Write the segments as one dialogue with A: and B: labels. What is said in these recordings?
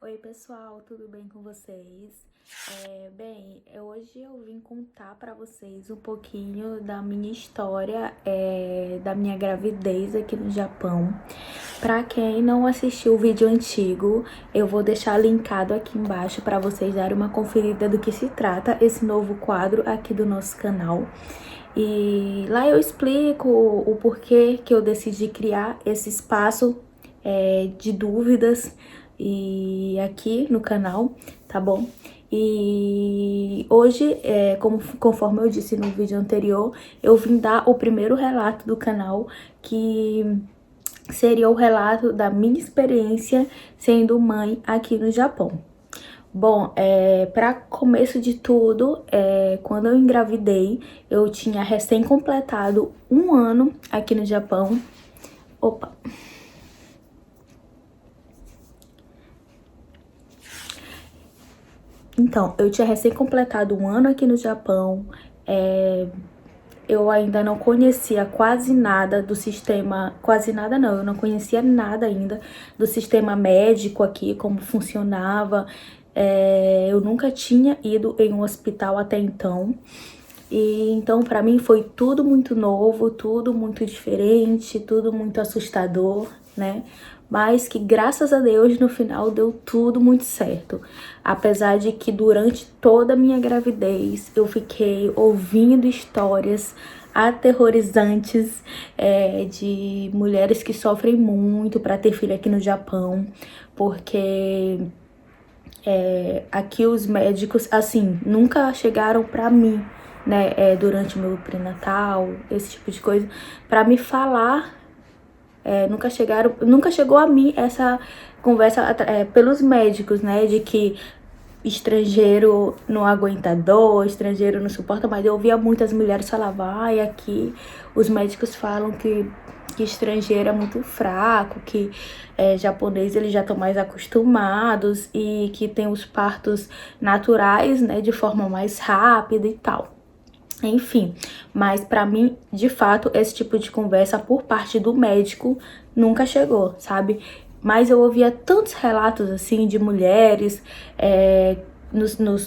A: Oi pessoal, tudo bem com vocês? Hoje eu vim contar pra vocês um pouquinho da minha história, da minha gravidez aqui no Japão. Pra quem não assistiu o vídeo antigo, eu vou deixar linkado aqui embaixo pra vocês darem uma conferida do que se trata esse novo quadro aqui do nosso canal. E lá eu explico o porquê que eu decidi criar esse espaço de dúvidas e aqui no canal, tá bom? E hoje, conforme eu disse no vídeo anterior, eu vim dar o primeiro relato do canal, que seria o relato da minha experiência sendo mãe aqui no Japão. Bom, para começo de tudo, quando eu engravidei, eu tinha recém-completado um ano aqui no Japão. Opa! Então, eu tinha recém-completado um ano aqui no Japão, eu ainda não conhecia quase nada do sistema, quase nada não, eu não conhecia nada ainda do sistema médico aqui, como funcionava, eu nunca tinha ido em um hospital até então. E então para mim foi tudo muito novo, tudo muito diferente, tudo muito assustador, né? Mas que graças a Deus no final deu tudo muito certo. Apesar de que durante toda a minha gravidez eu fiquei ouvindo histórias aterrorizantes de mulheres que sofrem muito para ter filho aqui no Japão, porque aqui os médicos, assim, nunca chegaram pra mim, né, durante o meu pré-natal, esse tipo de coisa, pra me falar, nunca chegou a mim essa conversa pelos médicos, né, de que estrangeiro não aguenta dor, estrangeiro não suporta, mas eu ouvia muitas mulheres falar, ai, aqui os médicos falam que estrangeiro é muito fraco, que japonês eles já estão mais acostumados e que tem os partos naturais, né, de forma mais rápida e tal. Enfim, mas pra mim, de fato, esse tipo de conversa por parte do médico nunca chegou, sabe? Mas eu ouvia tantos relatos, assim, de mulheres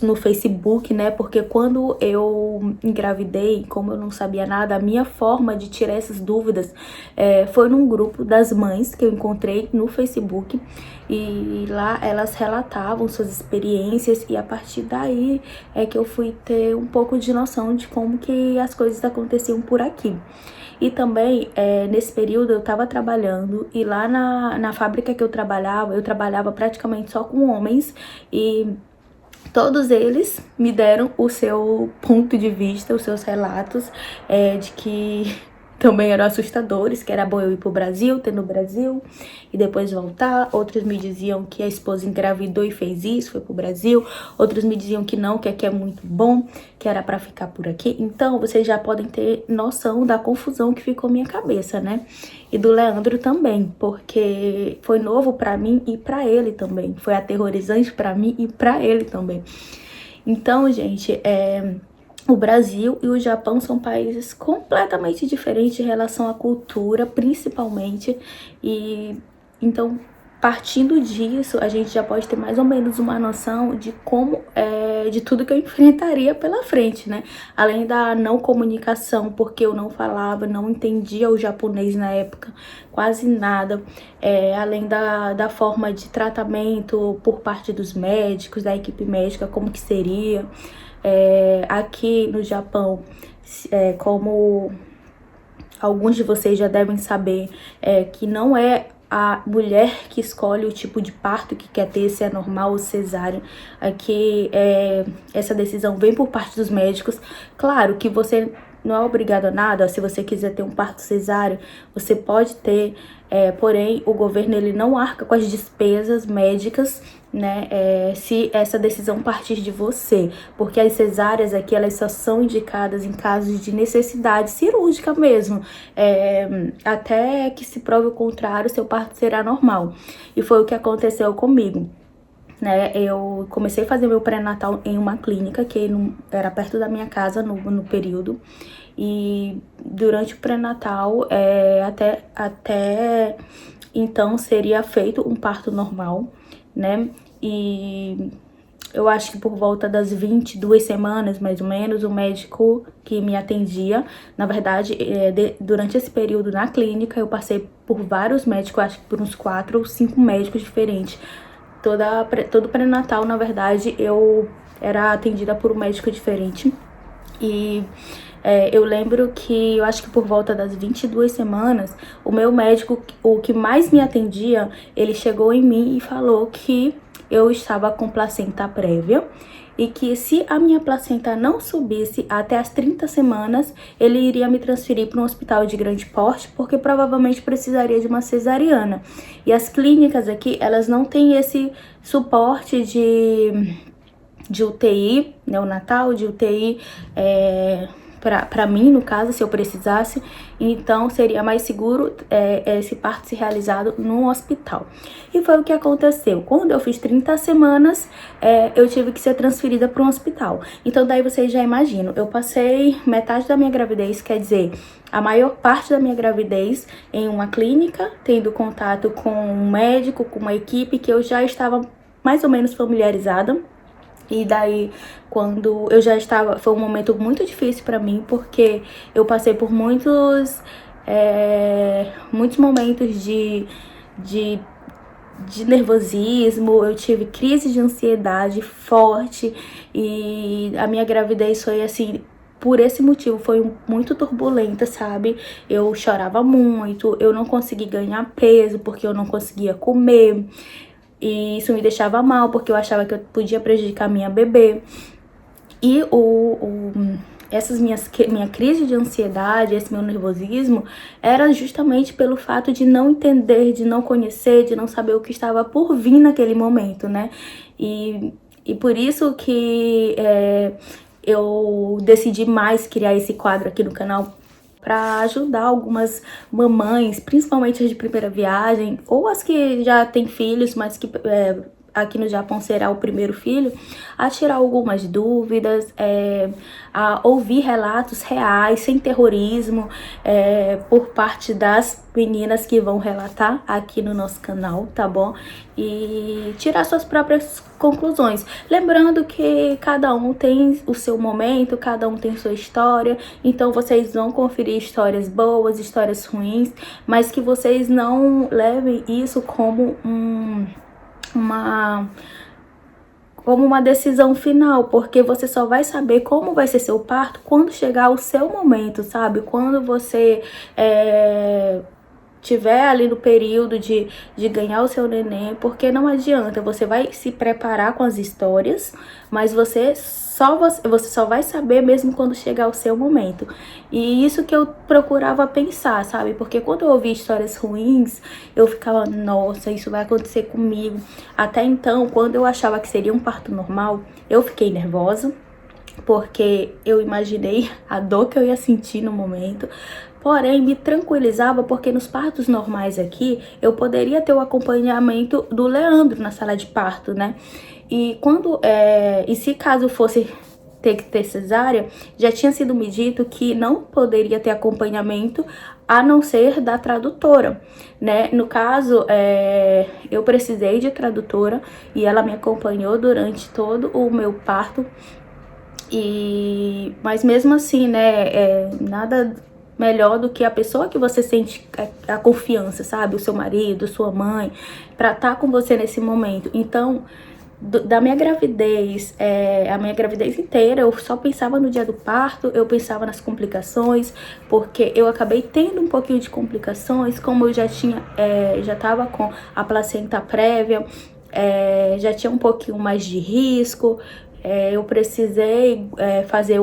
A: no Facebook, né? Porque quando eu engravidei, como eu não sabia nada, a minha forma de tirar essas dúvidas foi num grupo das mães que eu encontrei no Facebook. E lá elas relatavam suas experiências e a partir daí é que eu fui ter um pouco de noção de como que as coisas aconteciam por aqui. E também, nesse período, eu tava trabalhando e lá na fábrica que eu trabalhava praticamente só com homens e todos eles me deram o seu ponto de vista, os seus relatos de que também eram assustadores, que era bom eu ir pro Brasil, ter no Brasil e depois voltar. Outros me diziam que a esposa engravidou e fez isso, foi pro Brasil. Outros me diziam que não, que aqui é muito bom, que era pra ficar por aqui. Então, vocês já podem ter noção da confusão que ficou minha cabeça, né? E do Leandro também, porque foi novo pra mim e pra ele também. Foi aterrorizante pra mim e pra ele também. Então, gente, o Brasil e o Japão são países completamente diferentes em relação à cultura, principalmente. E então, partindo disso, a gente já pode ter mais ou menos uma noção de como de tudo que eu enfrentaria pela frente, né? Além da não comunicação, porque eu não falava, não entendia o japonês na época, quase nada. Além da forma de tratamento por parte dos médicos, da equipe médica, como que seria. Aqui no Japão, como alguns de vocês já devem saber, que não é a mulher que escolhe o tipo de parto que quer ter, se é normal ou cesárea. Aqui essa decisão vem por parte dos médicos. Claro que você não é obrigado a nada, se você quiser ter um parto cesáreo, você pode ter, porém o governo ele não arca com as despesas médicas, né, se essa decisão partir de você, porque as cesáreas aqui elas só são indicadas em casos de necessidade cirúrgica mesmo, até que se prove o contrário, seu parto será normal. E foi o que aconteceu comigo. Né, eu comecei a fazer meu pré-natal em uma clínica que era perto da minha casa no período. E durante o pré-natal, até então seria feito um parto normal, né? e eu acho que por volta das 22 semanas, mais ou menos, o médico que me atendia, na verdade, durante esse período na clínica, eu passei por vários médicos, acho que por uns 4 ou 5 médicos diferentes. Todo pré-natal, na verdade, eu era atendida por um médico diferente. E eu lembro que, eu acho que por volta das 22 semanas, o meu médico, o que mais me atendia, ele chegou em mim e falou que eu estava com placenta prévia e que se a minha placenta não subisse até as 30 semanas, ele iria me transferir para um hospital de grande porte, porque provavelmente precisaria de uma cesariana. E as clínicas aqui, elas não têm esse suporte de UTI neonatal, de UTI para mim, no caso, se eu precisasse. Então seria mais seguro esse parto ser realizado no hospital. E foi o que aconteceu. Quando eu fiz 30 semanas, eu tive que ser transferida para um hospital. Então daí vocês já imaginam, eu passei metade da minha gravidez, quer dizer, a maior parte da minha gravidez em uma clínica, tendo contato com um médico, com uma equipe que eu já estava mais ou menos familiarizada. E daí, quando eu já estava, foi um momento muito difícil pra mim, porque eu passei por muitos momentos de nervosismo, eu tive crise de ansiedade forte, e a minha gravidez foi assim, por esse motivo, foi muito turbulenta, sabe? Eu chorava muito, eu não consegui ganhar peso, porque eu não conseguia comer. E isso me deixava mal, porque eu achava que eu podia prejudicar minha bebê. E minha crise de ansiedade, esse meu nervosismo, era justamente pelo fato de não entender, de não conhecer, de não saber o que estava por vir naquele momento, né? E por isso que eu decidi mais criar esse quadro aqui no canal, para ajudar algumas mamães, principalmente as de primeira viagem, ou as que já têm filhos, mas que aqui no Japão será o primeiro filho, a tirar algumas dúvidas, a ouvir relatos reais, sem terrorismo, por parte das meninas que vão relatar aqui no nosso canal, tá bom? E tirar suas próprias conclusões. Lembrando que cada um tem o seu momento, cada um tem sua história, então vocês vão conferir histórias boas, histórias ruins, mas que vocês não levem isso como uma decisão final, porque você só vai saber como vai ser seu parto quando chegar o seu momento, sabe? Quando você tiver ali no período de ganhar o seu neném, porque não adianta, você vai se preparar com as histórias, mas você só vai saber mesmo quando chegar o seu momento. E isso que eu procurava pensar, sabe? Porque quando eu ouvia histórias ruins, eu ficava, nossa, isso vai acontecer comigo. Até então, quando eu achava que seria um parto normal, eu fiquei nervosa, porque eu imaginei a dor que eu ia sentir no momento. Porém, me tranquilizava porque nos partos normais aqui, eu poderia ter o acompanhamento do Leandro na sala de parto, né? E se caso fosse ter que ter cesárea, já tinha sido me dito que não poderia ter acompanhamento a não ser da tradutora, né? No caso, eu precisei de tradutora e ela me acompanhou durante todo o meu parto. Mas mesmo assim, né, nada melhor do que a pessoa que você sente a confiança, sabe? O seu marido, sua mãe, pra estar com você nesse momento. Então, da minha gravidez, a minha gravidez inteira, eu só pensava no dia do parto, eu pensava nas complicações, porque eu acabei tendo um pouquinho de complicações, como eu já tava com a placenta prévia, já tinha um pouquinho mais de risco. Eu precisei fazer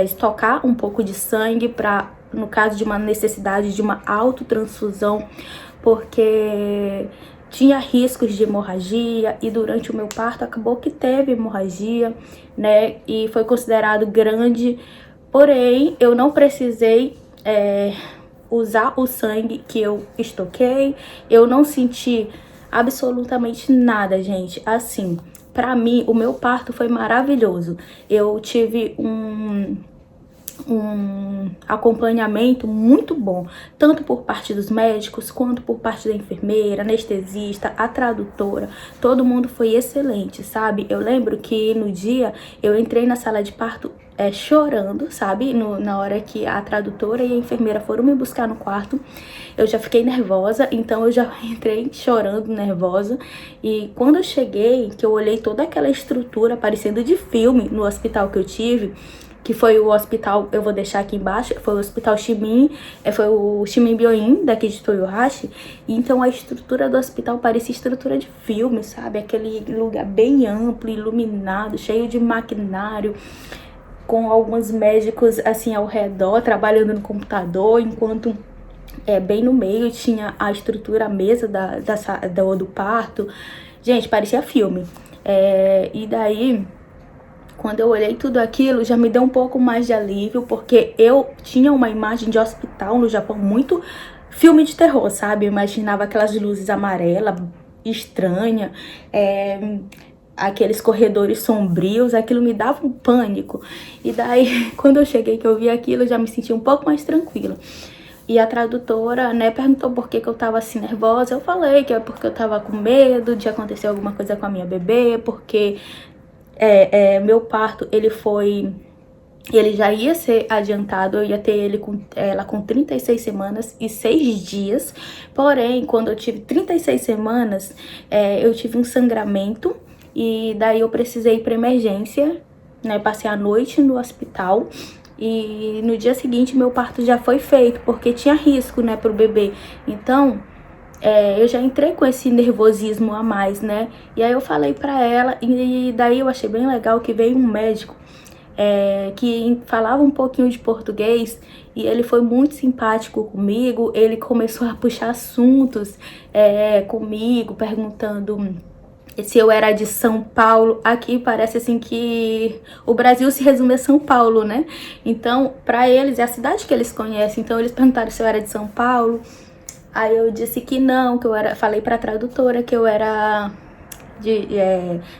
A: estocar um pouco de sangue para, no caso de uma necessidade de uma autotransfusão, porque tinha riscos de hemorragia, e durante o meu parto acabou que teve hemorragia, né? E foi considerado grande, porém eu não precisei usar o sangue que eu estoquei, eu não senti absolutamente nada, gente. Assim, pra mim, o meu parto foi maravilhoso. Eu tive um acompanhamento muito bom, tanto por parte dos médicos, quanto por parte da enfermeira, anestesista, a tradutora, todo mundo foi excelente, sabe? Eu lembro que no dia eu entrei na sala de parto chorando, sabe? Na hora que a tradutora e a enfermeira foram me buscar no quarto, eu já fiquei nervosa, então eu já entrei chorando, nervosa. E quando eu cheguei, que eu olhei toda aquela estrutura parecendo de filme no hospital que eu tive, que foi o hospital, eu vou deixar aqui embaixo, foi o Hospital Shimin, foi o Shimin Byoin, daqui de Toyohashi. Então a estrutura do hospital parecia estrutura de filme, sabe? Aquele lugar bem amplo, iluminado, cheio de maquinário, com alguns médicos assim ao redor, trabalhando no computador, enquanto bem no meio tinha a estrutura, a mesa do parto. Gente, parecia filme. E daí, quando eu olhei tudo aquilo, já me deu um pouco mais de alívio, porque eu tinha uma imagem de hospital no Japão muito filme de terror, sabe? Eu imaginava aquelas luzes amarelas, estranhas, aqueles corredores sombrios, aquilo me dava um pânico. E daí, quando eu cheguei, que eu vi aquilo, eu já me senti um pouco mais tranquila. E a tradutora, né, perguntou por que eu tava assim nervosa. Eu falei que é porque eu tava com medo de acontecer alguma coisa com a minha bebê, porque meu parto, ele já ia ser adiantado, eu ia ter ela com 36 semanas e 6 dias. Porém, quando eu tive 36 semanas, eu tive um sangramento e daí eu precisei ir pra emergência, né, passei a noite no hospital. E no dia seguinte meu parto já foi feito, porque tinha risco, né, pro bebê. Então, eu já entrei com esse nervosismo a mais, né? E aí eu falei pra ela, e daí eu achei bem legal que veio um médico que falava um pouquinho de português, e ele foi muito simpático comigo. Ele começou a puxar assuntos comigo, perguntando se eu era de São Paulo. Aqui parece assim que o Brasil se resume a São Paulo, né? Então, pra eles, é a cidade que eles conhecem. Então, eles perguntaram se eu era de São Paulo. Aí eu disse que não, que eu era... Falei pra tradutora que eu era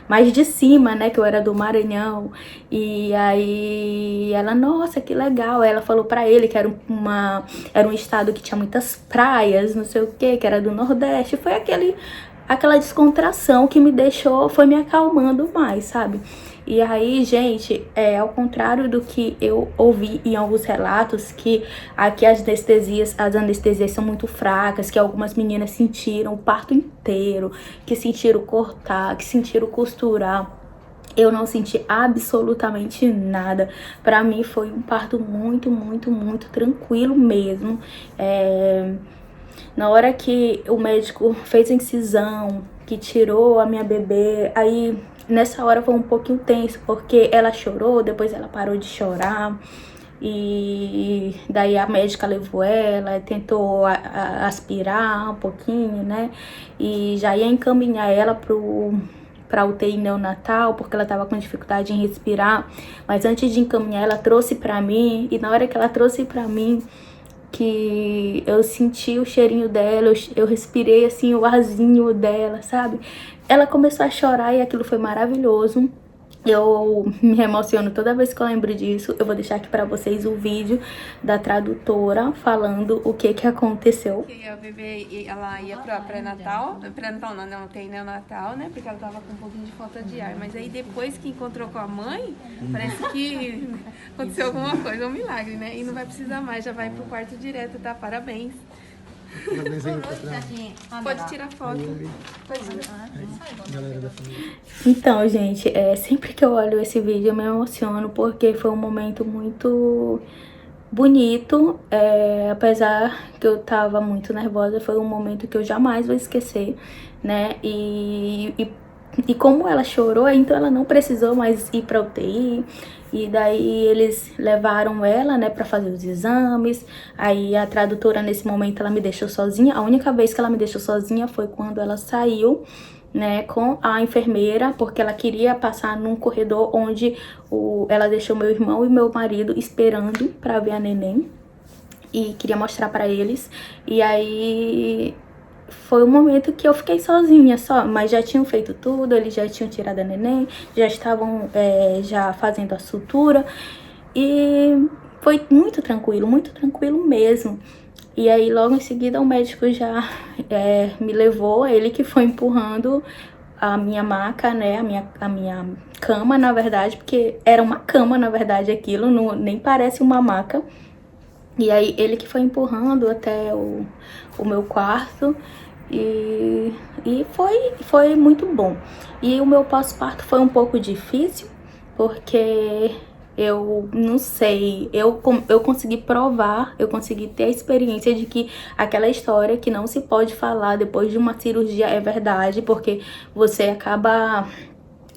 A: mais de cima, né? Que eu era do Maranhão. E aí ela, nossa, que legal. Aí ela falou pra ele que era um estado que tinha muitas praias, não sei o que era do Nordeste. Foi aquela descontração que me deixou, foi me acalmando mais, sabe? E aí, gente, ao contrário do que eu ouvi em alguns relatos, que aqui as anestesias são muito fracas, que algumas meninas sentiram o parto inteiro, que sentiram cortar, que sentiram costurar. Eu não senti absolutamente nada. Pra mim foi um parto muito, muito, muito tranquilo mesmo. Na hora que o médico fez a incisão, que tirou a minha bebê, aí nessa hora foi um pouquinho tenso, porque ela chorou, depois ela parou de chorar. E daí a médica levou ela, tentou aspirar um pouquinho, né? E já ia encaminhar ela pra UTI neonatal, porque ela tava com dificuldade em respirar. Mas antes de encaminhar, ela trouxe pra mim, e na hora que ela trouxe pra mim, que eu senti o cheirinho dela, eu respirei assim o arzinho dela, sabe? Ela começou a chorar e aquilo foi maravilhoso. Eu me emociono toda vez que eu lembro disso. Eu vou deixar aqui pra vocês o vídeo da tradutora falando o que aconteceu.
B: A bebê, ela ia pra pré-natal, não tem neonatal, né? Porque ela tava com um pouquinho de falta de ar. Mas aí depois que encontrou com a mãe, parece que aconteceu alguma coisa, um milagre, né? E não vai precisar mais, já vai pro quarto direto, tá? Parabéns. Pode tirar foto.
A: Então, gente, sempre que eu olho esse vídeo eu me emociono, porque foi um momento muito bonito. Apesar que eu tava muito nervosa, foi um momento que eu jamais vou esquecer, né? E como ela chorou, então ela não precisou mais ir pra UTI. E daí eles levaram ela, né, pra fazer os exames. Aí a tradutora, nesse momento, ela me deixou sozinha. A única vez que ela me deixou sozinha foi quando ela saiu, né, com a enfermeira, porque ela queria passar num corredor onde ela deixou meu irmão e meu marido esperando pra ver a neném. E queria mostrar pra eles. E aí foi um momento que eu fiquei sozinha só, mas já tinham feito tudo, eles já tinham tirado a neném, já estavam já fazendo a sutura. E foi muito tranquilo mesmo. E aí logo em seguida o médico já me levou, ele que foi empurrando a minha maca, né, a minha cama, na verdade, porque era uma cama, na verdade, aquilo, não, nem parece uma maca. E aí ele que foi empurrando até o meu quarto e foi muito bom. E o meu pós-parto foi um pouco difícil, porque eu não sei, eu consegui provar, eu consegui ter a experiência de que aquela história que não se pode falar depois de uma cirurgia é verdade, porque você acaba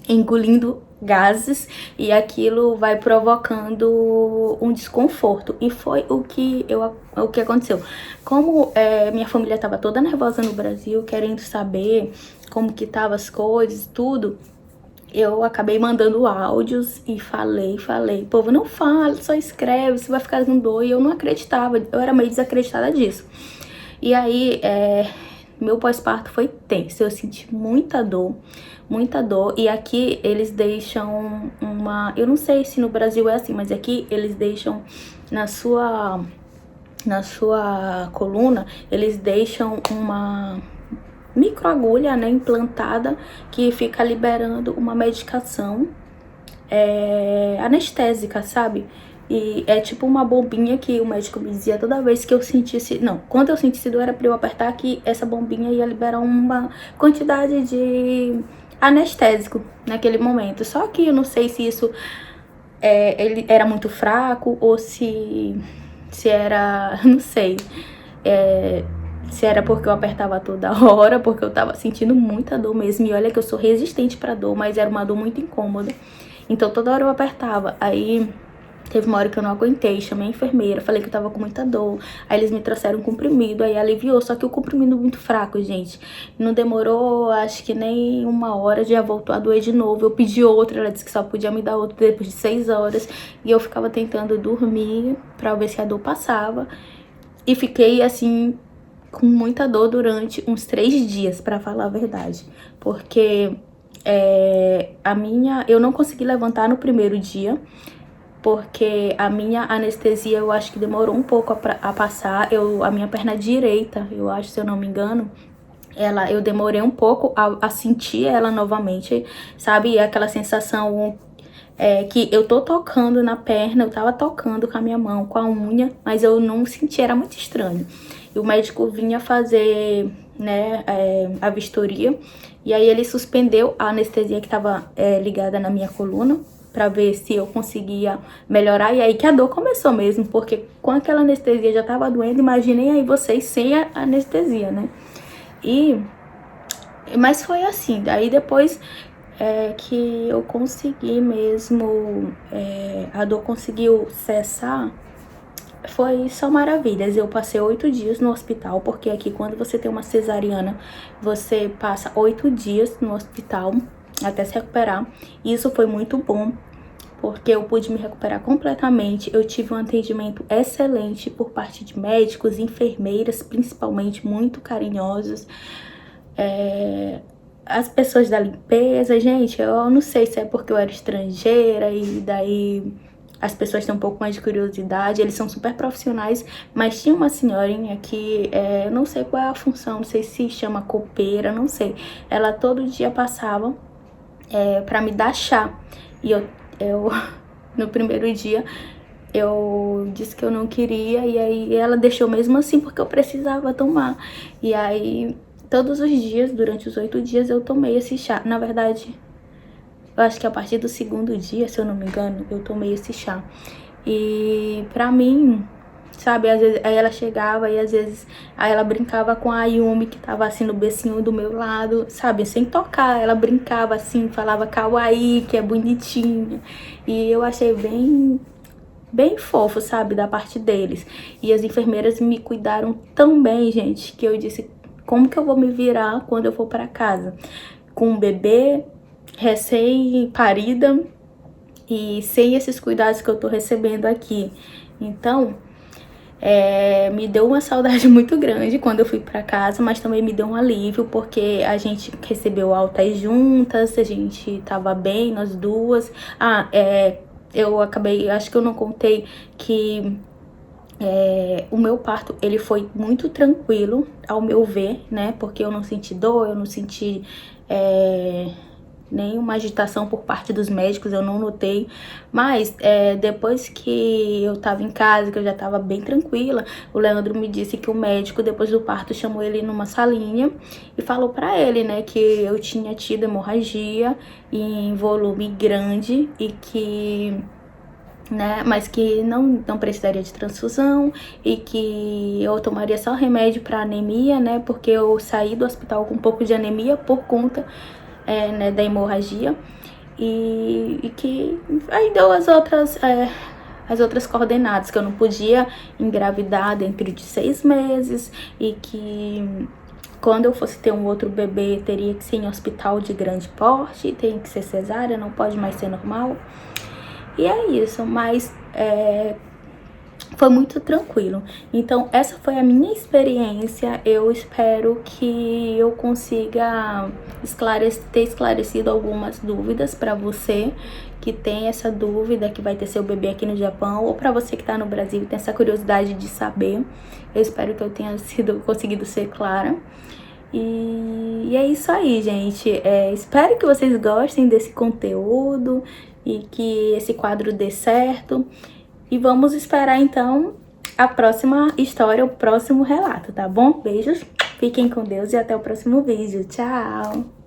A: engolindo gases e aquilo vai provocando um desconforto. E foi o que aconteceu. Como minha família estava toda nervosa no Brasil, querendo saber como que estavam as coisas, tudo, eu acabei mandando áudios e falei, povo, não fala, só escreve, você vai ficar com dor. E eu não acreditava, eu era meio desacreditada disso. E aí, meu pós-parto foi tenso, eu senti muita dor, e aqui eles deixam eu não sei se no Brasil é assim, mas aqui eles deixam na sua coluna, eles deixam uma microagulha, né, implantada, que fica liberando uma medicação anestésica, sabe? E é tipo uma bombinha que o médico me dizia toda vez que eu sentisse... Não, quando eu sentisse dor era pra eu apertar, que essa bombinha ia liberar uma quantidade de anestésico naquele momento. Só que eu não sei se isso ele era muito fraco ou se era... Não sei. Se era porque eu apertava toda hora, porque eu tava sentindo muita dor mesmo. E olha que eu sou resistente pra dor, mas era uma dor muito incômoda. Então toda hora eu apertava. Aí teve uma hora que eu não aguentei, chamei a enfermeira, falei que eu tava com muita dor. Aí eles me trouxeram um comprimido, aí aliviou, só que o comprimido muito fraco, gente. Não demorou, acho que nem uma hora, já voltou a doer de novo. Eu pedi outra, ela disse que só podia me dar outra depois de 6 horas. E eu ficava tentando dormir pra ver se a dor passava. E fiquei, assim, com muita dor durante uns 3 dias, pra falar a verdade. Porque eu não consegui levantar no primeiro dia, porque a minha anestesia eu acho que demorou um pouco a passar. A minha perna direita, eu acho, se eu não me engano, eu demorei um pouco a sentir ela novamente, sabe? E aquela sensação que eu tô tocando na perna, eu tava tocando com a minha mão, com a unha, mas eu não senti, era muito estranho. E o médico vinha fazer, né, a vistoria, e aí ele suspendeu a anestesia que estava ligada na minha coluna, pra ver se eu conseguia melhorar. E aí que a dor começou mesmo, porque com aquela anestesia já tava doendo, imaginei aí vocês sem a anestesia, né? Mas foi assim, daí depois que eu consegui mesmo, a dor conseguiu cessar, foi só maravilhas. Eu passei 8 dias no hospital, porque aqui quando você tem uma cesariana, você passa 8 dias no hospital até se recuperar. Isso foi muito bom, porque eu pude me recuperar completamente. Eu tive um atendimento excelente por parte de médicos, enfermeiras, principalmente, muito carinhosos. As pessoas da limpeza, gente, eu não sei se é porque eu era estrangeira e daí as pessoas têm um pouco mais de curiosidade. Eles são super profissionais, mas tinha uma senhorinha que, não sei qual é a função, não sei se chama copeira, não sei. Ela todo dia passava pra me dar chá. E eu no primeiro dia, eu disse que eu não queria, e aí ela deixou mesmo assim, porque eu precisava tomar. E aí, todos os dias, durante os 8 dias, eu tomei esse chá. Na verdade, eu acho que a partir do 2º dia, se eu não me engano, eu tomei esse chá. E pra mim, sabe, às vezes, aí ela chegava e às vezes aí ela brincava com a Yumi, que tava assim no becinho do meu lado, sabe, sem tocar. Ela brincava assim, falava kawaii, que é bonitinha. E eu achei bem fofo, sabe, da parte deles. E as enfermeiras me cuidaram tão bem, gente, que eu disse, como que eu vou me virar quando eu for pra casa? Com um bebê recém-parida e sem esses cuidados que eu tô recebendo aqui. Então, me deu uma saudade muito grande quando eu fui pra casa, mas também me deu um alívio, porque a gente recebeu altas juntas, a gente tava bem, nós duas. eu acabei, acho que eu não contei que o meu parto, ele foi muito tranquilo, ao meu ver, né? Porque eu não senti dor, eu não senti nenhuma agitação por parte dos médicos, eu não notei. Mas depois que eu tava em casa, que eu já tava bem tranquila, o Leandro me disse que o médico, depois do parto, chamou ele numa salinha e falou pra ele, né, que eu tinha tido hemorragia em volume grande e que, né, mas que não precisaria de transfusão e que eu tomaria só remédio para anemia, né, porque eu saí do hospital com um pouco de anemia por conta né, da hemorragia, e que aí deu as outras coordenadas, que eu não podia engravidar dentro de 6 meses e que quando eu fosse ter um outro bebê teria que ser em hospital de grande porte, tem que ser cesárea, não pode mais ser normal. E é isso, mas foi muito tranquilo. Então, essa foi a minha experiência. Eu espero que eu consiga ter esclarecido algumas dúvidas para você que tem essa dúvida, que vai ter seu bebê aqui no Japão, ou para você que tá no Brasil e tem essa curiosidade de saber. Eu espero que eu tenha conseguido ser clara. E é isso aí, gente. Espero que vocês gostem desse conteúdo e que esse quadro dê certo. E vamos esperar, então, a próxima história, o próximo relato, tá bom? Beijos, fiquem com Deus e até o próximo vídeo. Tchau!